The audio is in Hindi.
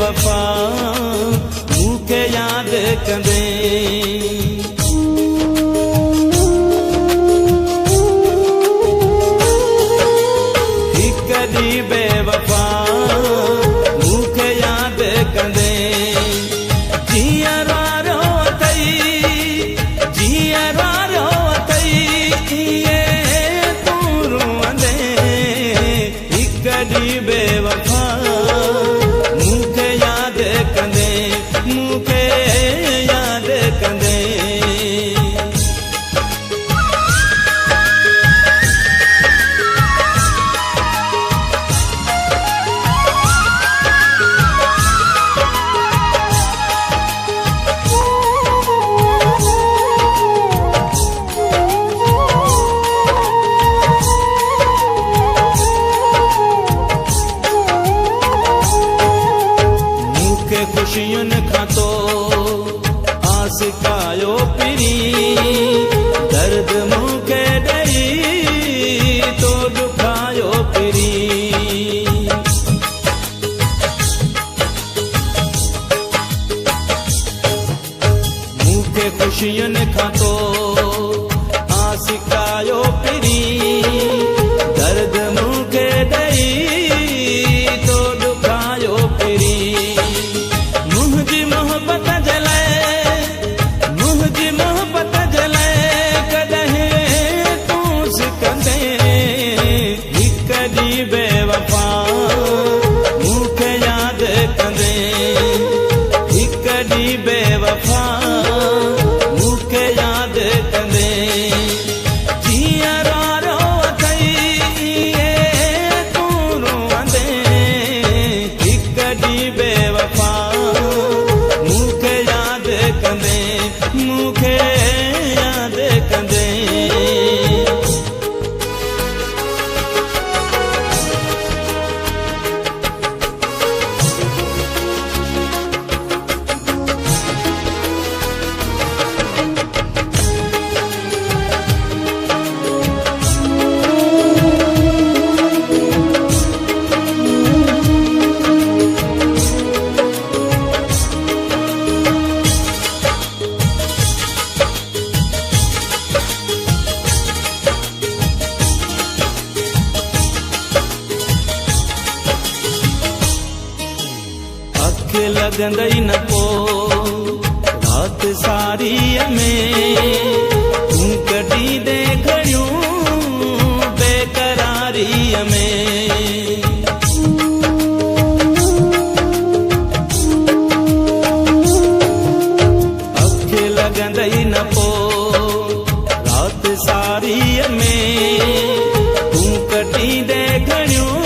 बेवफा मूंखे यादि कंदे हिक ॾींहुं बेवफा मूंखे यादि कंदे जीअं रारो अथई जीअं रारो अथई कीअं तूं रुअंदे हिक ॾींहुं बेवफा मूंखे यादि कंदे मूंखे यादि कंदे खुशियुनि खां तो आस कायो पिरी दर्द मूंखे ॾेई तो ॾुखायो पिरी मूंखे खुशियुनि खां तो आस कायो पिरी दर्द मूंखे ॾेई तो ॾुखायो पिरी मुंहिंजी मोहबत जलाए कॾहिं तूं सिकंदे हिक ॾींहुं बेवफा मूंखे यादि कंदे हिक ॾींहुं बेवफा मूंखे यादि कंदे जीअं रारो अथई ईअं तूं रुअंदे हिक ॾींहुं बेवफा मूंखे यादि कंदे मूंखे यादि कंदे लॻंदई न को राति सारीअ में तूं कढी दे घड़ियूं बेकरारीअ में अख लॻंदई न को राति सारीअ में तूं कढी दे घड़ियूं